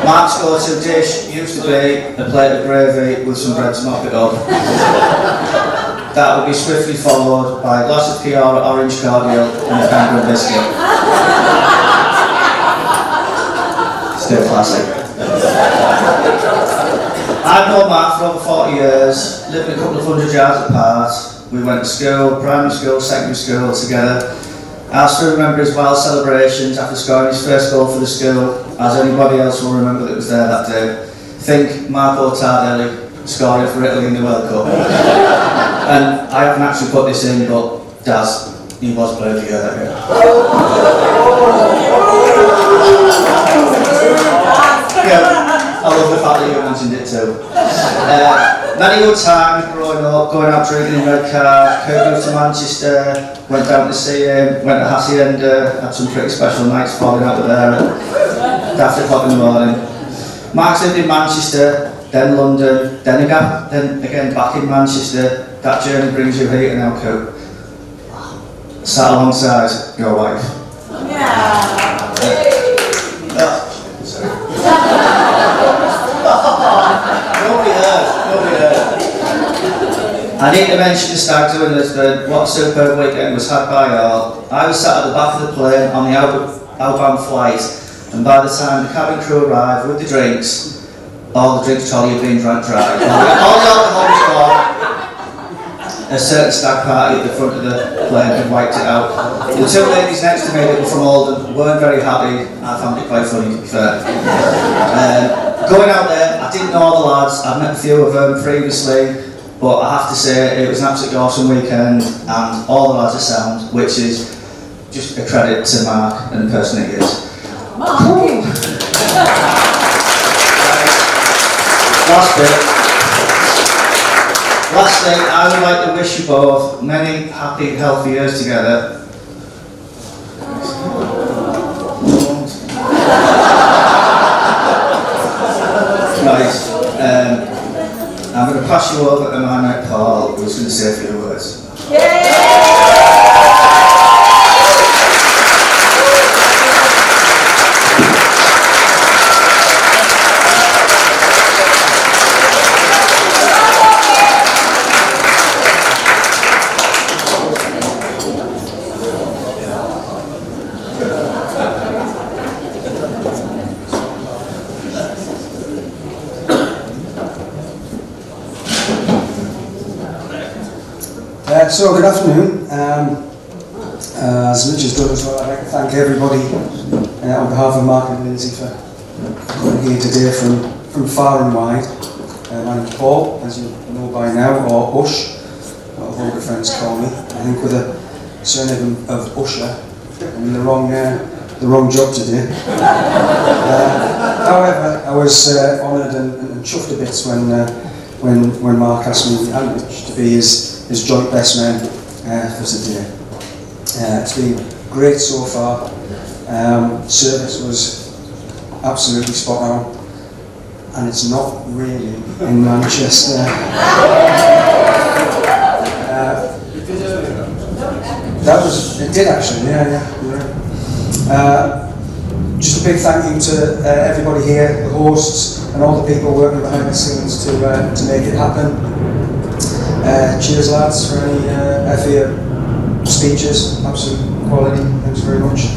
Mark's go-to dish used to be a plate of gravy with some bread to mop it up. That would be swiftly followed by a glass of Chiara orange cordial and a penguin biscuit. Still classic. I've known Mark for over 40 years, living a couple of 100 yards apart. We went to school, primary school, secondary school together. I still remember his wild celebrations after scoring his first goal for the school, as anybody else will remember that was there that day. Think Marco Tardelli scoring for Italy in the World Cup. And I haven't actually put this in, but Daz, he was player of the year that year. Many good times growing up, going out drinking in Redcar, Kirk moved to Manchester, went down to see him, went to Hacienda, had some pretty special nights falling out with there at after o'clock in the morning. Mark's lived in Manchester, then London, then again back in Manchester. That journey brings you here to now, Coop. Sat alongside your wife. Nobody heard. I need to mention the stag do in Lisbon. What a superb weekend was had by all. I was sat at the back of the plane on the outbound flight, and by the time the cabin crew arrived with the drinks, all the drinks trolley had been drank dry. All the alcohol was gone. A certain stag party at the front of the plane had wiped it out. The two ladies next to me that were from Oldham weren't very happy. I found it quite funny, to be fair. Going out there, I didn't know all the lads. I'd met a few of them previously, but I have to say it was an absolutely awesome weekend, and all the lads are sound, which is just a credit to Mark and the person he is. Lastly, I would like to wish you both many happy, healthy years together. Right, I'm going to pass you over to my mate Paul, who's going to say a few words. So good afternoon. As Mitch has done as well, I'd like to thank everybody on behalf of Mark and Lindsay for coming here today from far and wide. My name's Paul, as you know by now, or Ush, what older friends call me. I think with a surname of Usher, I'm in the wrong job today. However, I was honoured and chuffed a bit when Mark asked me and Mitch to be his joint best man for today. It's been great so far. Service was absolutely spot on, and it's not really in Manchester. It did actually, yeah. Just a big thank you to everybody here, the hosts, and all the people working behind the scenes to make it happen. Cheers lads for any FA speeches, absolute quality, thanks very much.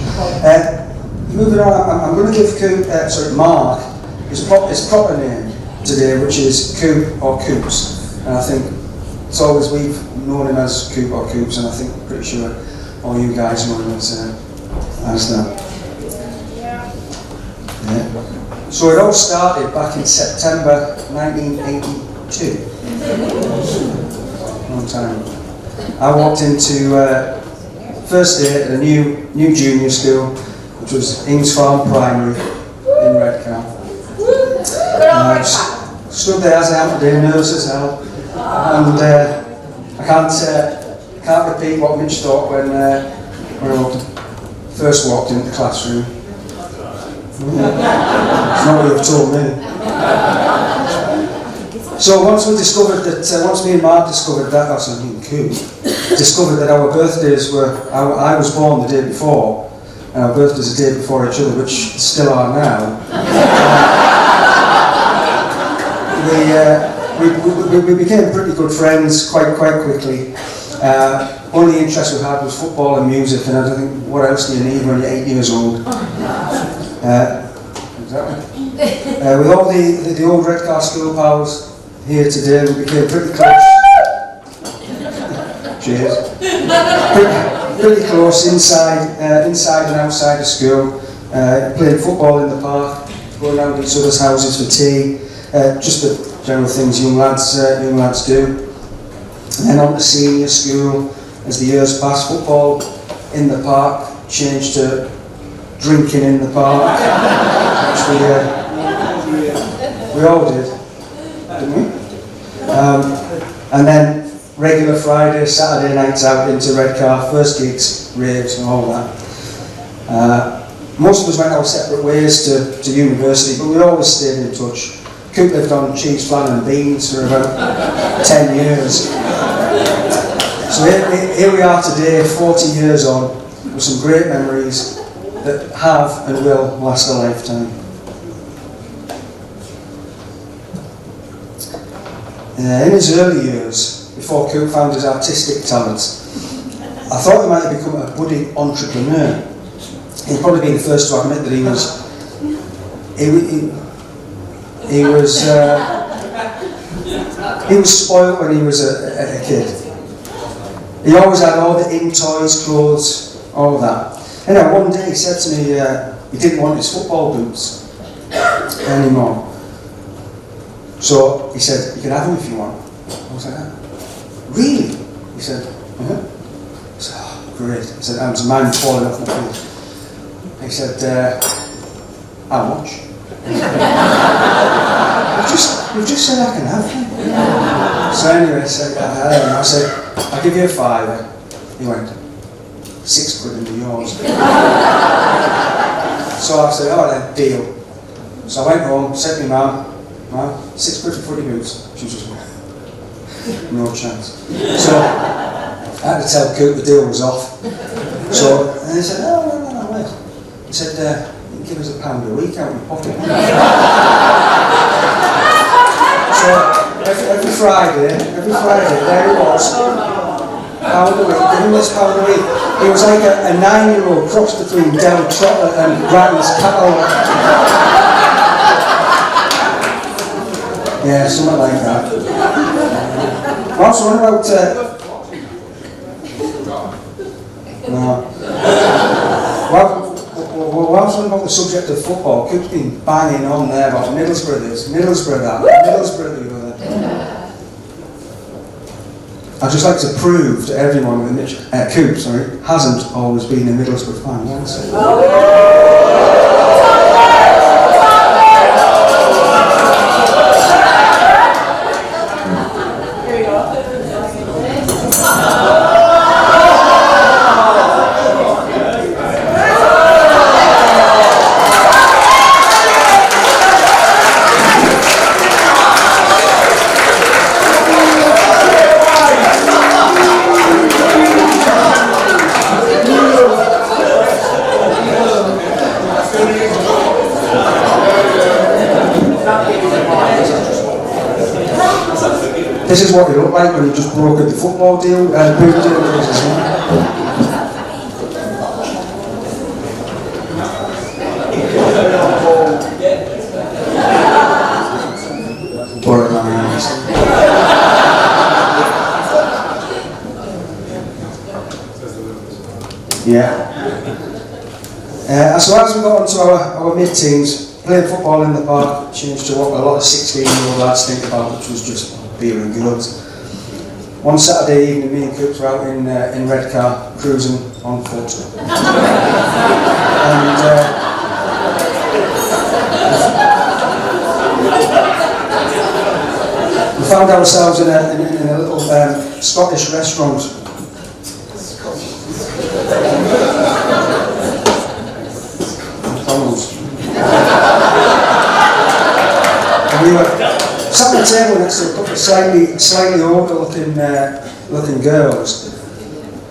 Moving on, I'm going to give Mark his proper name today, which is Coop or Coops, and I think it's always we've known him as Coop or Coops, and I think pretty sure all you guys know him as that. Yeah. So it all started back in September 1982. Long time. I walked into first day at a new junior school, which was Ings Farm Primary in Redcar. Stood there as I am today, nervous as hell, and I can't repeat what Mitch thought when I first walked into the classroom. It's not what you've told me. So once me and Mark discovered that our birthdays were, I was born the day before, and our birthdays the day before each other, which still are now. We became pretty good friends quite quickly. Only interest we had was football and music, and I don't think what else do you need when you're 8 years old. Exactly. With all the old Redcar school pals here today, we became pretty close. Cheers. Pretty close inside and outside of school. Playing football in the park, going around each other's houses for tea. Just the general things young lads do. And then on to senior school, as the years passed, football in the park changed to drinking in the park, which we all did, didn't we? And then regular Friday, Saturday nights out into Redcar, first gigs, raves and all that. Most of us went our separate ways to university, but we always stayed in touch. Coop lived on cheese, flan and beans for about 10 years. So here we are today, 40 years on, with some great memories that have and will last a lifetime. In his early years, before Coop found his artistic talents, I thought he might have become a budding entrepreneur. He'd probably be the first to admit that he was spoiled when he was a kid. He always had all the in toys, clothes, all that. And then one day he said to me he didn't want his football boots anymore. So he said, "You can have them if you want." I was like, "Really?" He said, "Uh-huh." I said, "Oh, great." He said, "I was mine falling off my feet." He said, "How much?" You've just said I can have them. So anyway, I said, "I'll give you a £5." He went, £6 into yours. So I said, "All right then, deal." So I went home, said to my mum, £6 for footy boots. She was just like, no chance. So I had to tell Coop the deal was off. So, and he said, "Oh, no, wait." He said, "You can give us £1 a week out of your pocket." So every Friday, there he was, £1 a week, giving us £1 a week. He was like a 9-year-old cross between Del Trotter and Granny's cattle. Yeah, something like that. I also wonder about no. Whilst we're about the subject of football, Coop's been banging on there about Middlesbrough this, Middlesbrough that, Middlesbrough the other. I'd just like to prove to everyone that Coop, hasn't always been a Middlesbrough fan, has he? This is what it looked like when you just brokered the football deal, boot deal. Yeah. So as we got onto our mid-teens, playing football in the park changed to what a lot of 16-year-old lads think about, which was just beer and goods. One Saturday evening, me and Coop were out in Redcar, cruising on foot. And we found ourselves in a little Scottish restaurant. And we were sat at the table next to a couple of slightly older looking girls.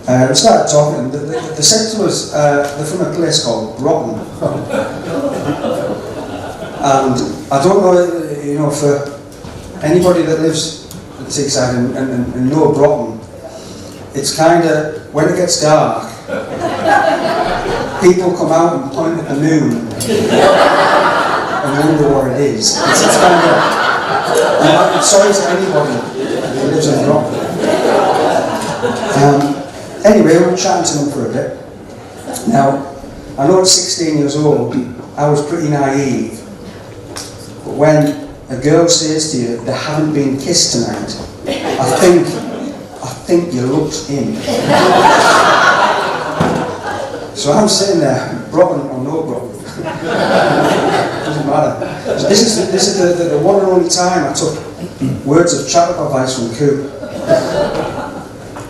We started talking, and they said to us, they're from a place called Broughton. And I don't know, for anybody that lives at the seaside and know Broughton, it's kind of, when it gets dark, people come out and point at the moon and wonder what it is. It's kind of, I'm sorry to anybody who lives in Broughton. Anyway, we were chatting to them for a bit. Now, I know at 16 years old, I was pretty naive. But when a girl says to you, "They haven't been kissed tonight," I think you looked in. So I'm sitting there, broken or no broken. Doesn't matter. This is the one and only time I took words of chat-up advice from Coop.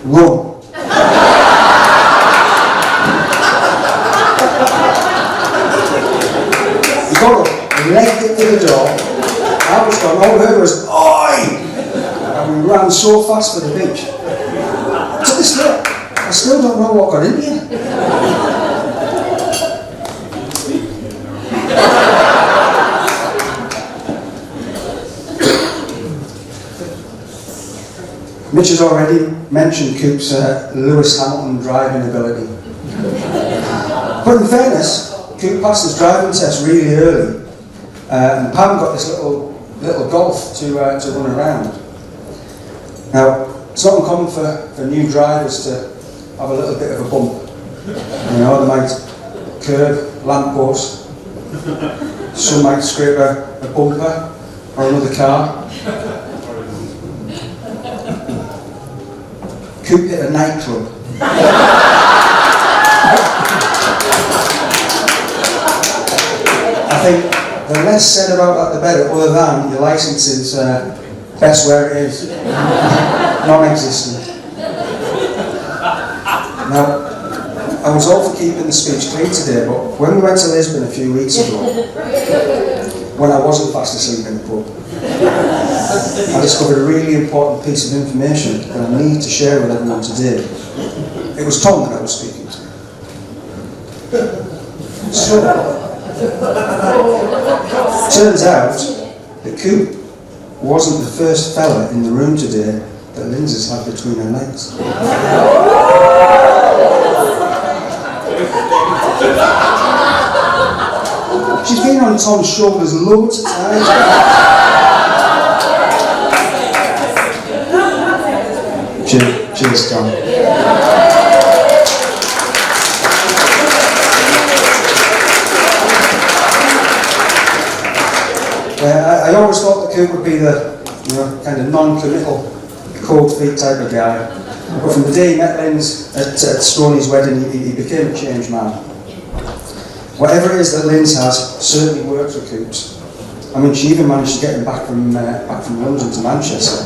Run. He got up, legged it to the door. I was gone, all I heard was, "Oi!" And we ran so fast for the beach. To this day, I still don't know what got in here. Mitch has already mentioned Coop's Lewis Hamilton driving ability. But in fairness, Coop passed his driving test really early, and Pam got this little Golf to run around. Now, it's not uncommon for new drivers to have a little bit of a bump. You know, they might curb, lamppost, some might scrape a bumper or another car. Coop hit a nightclub. I think the less said about that the better, other than your licence is best where it is, non-existent. Now, I was all for keeping the speech clean today, but when we went to Lisbon a few weeks ago, when I wasn't fast asleep in the pub, I discovered a really important piece of information that I need to share with everyone today. It was Tom that I was speaking to. So, turns out that Coop wasn't the first fella in the room today that Lindsay's had between her legs. She's been on Tom's shoulders loads of times. Cheers, Tom. I always thought that Coop would be the, kind of non-committal, cold feet type of guy. But from the day he met Linz at Stoney's wedding, he became a changed man. Whatever it is that Linz has certainly works for Coops. I mean, she even managed to get him back from London to Manchester.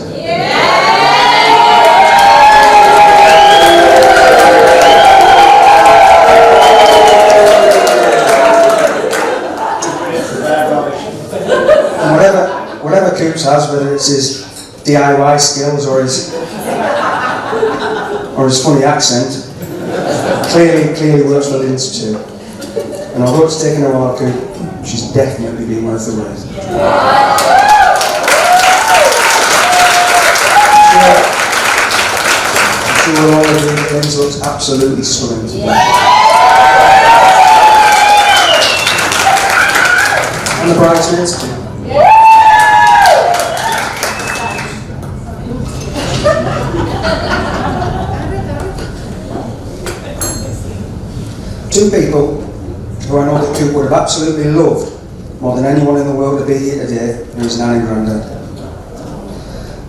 And whatever Coops has, whether it's his DIY skills or his funny accent, clearly works for Linz too. And although it's taken a while, Coop, she's definitely been worth the wait. I'm sure we'll all agree that Linz looks absolutely stunning today. And the bridesmaids too. Two people who I know that Coop would have absolutely loved more than anyone in the world to be here today are his nan and granddad.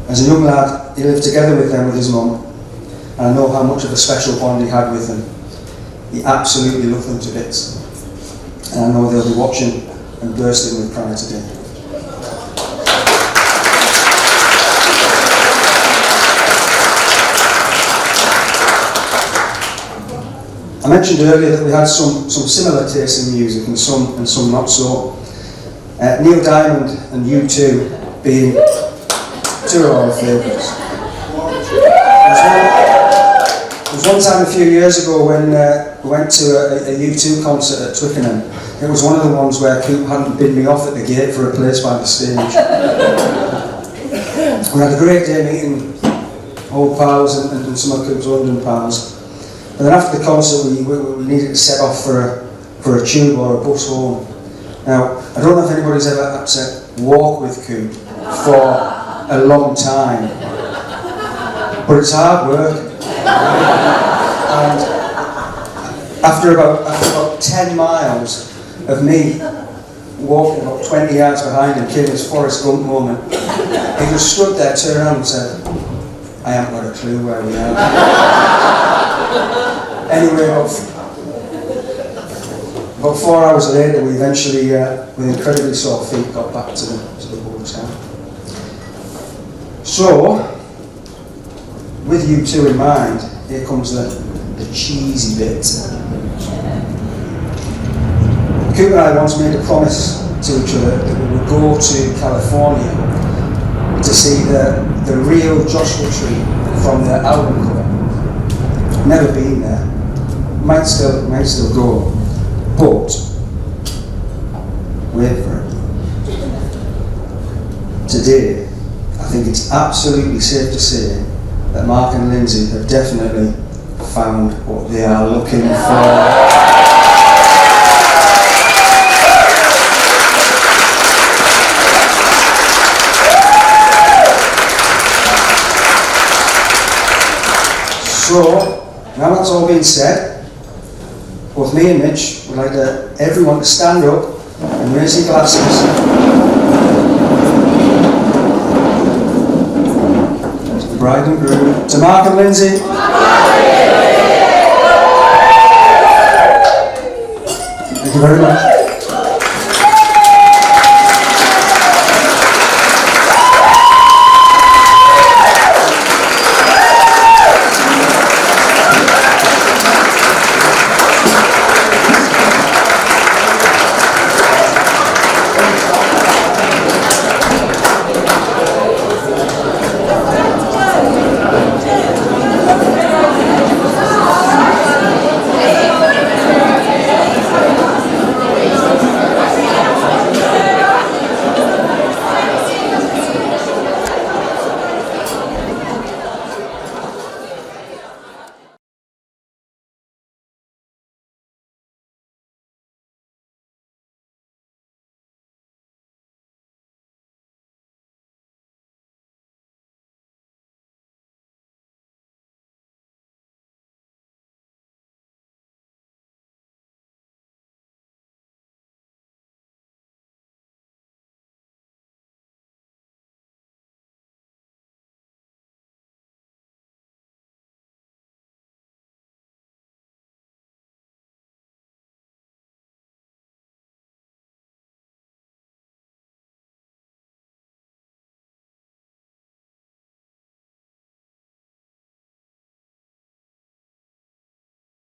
As a young lad, he lived together with them with his mum, and I know how much of a special bond he had with them. He absolutely loved them to bits, and I know they'll be watching and bursting with pride today. I mentioned earlier that we had some similar tastes in music and some not so. Neil Diamond and U2 being two of our favourites. There was one time a few years ago when we went to a U2 concert at Twickenham. It was one of the ones where Coop hadn't bid me off at the gate for a place by the stage. We had a great day meeting old pals and some of Coop's London pals. And then after the concert, we needed to set off for a tube or a bus home. Now, I don't know if anybody's ever had to walk with Coop for a long time, but it's hard work. And after about 10 miles of me walking about 20 yards behind him, came this Forrest Gump moment. He just stood there, turned around and said, "I haven't got a clue where we are." Anyway, About 4 hours later, we eventually, with incredibly sore feet, got back to the hotel. So, with you two in mind, here comes the cheesy bit. Coop and I once made a promise to each other that we would go to California to see the real Joshua Tree from the album cover. Never been there. Might still go. But wait for it. Today, I think it's absolutely safe to say that Mark and Lindsay have definitely found what they are looking for. So, now that's all been said, both me and Mitch would like everyone to stand up and raise your glasses. To the bride and groom, to Mark and Lindsay. Thank you very much.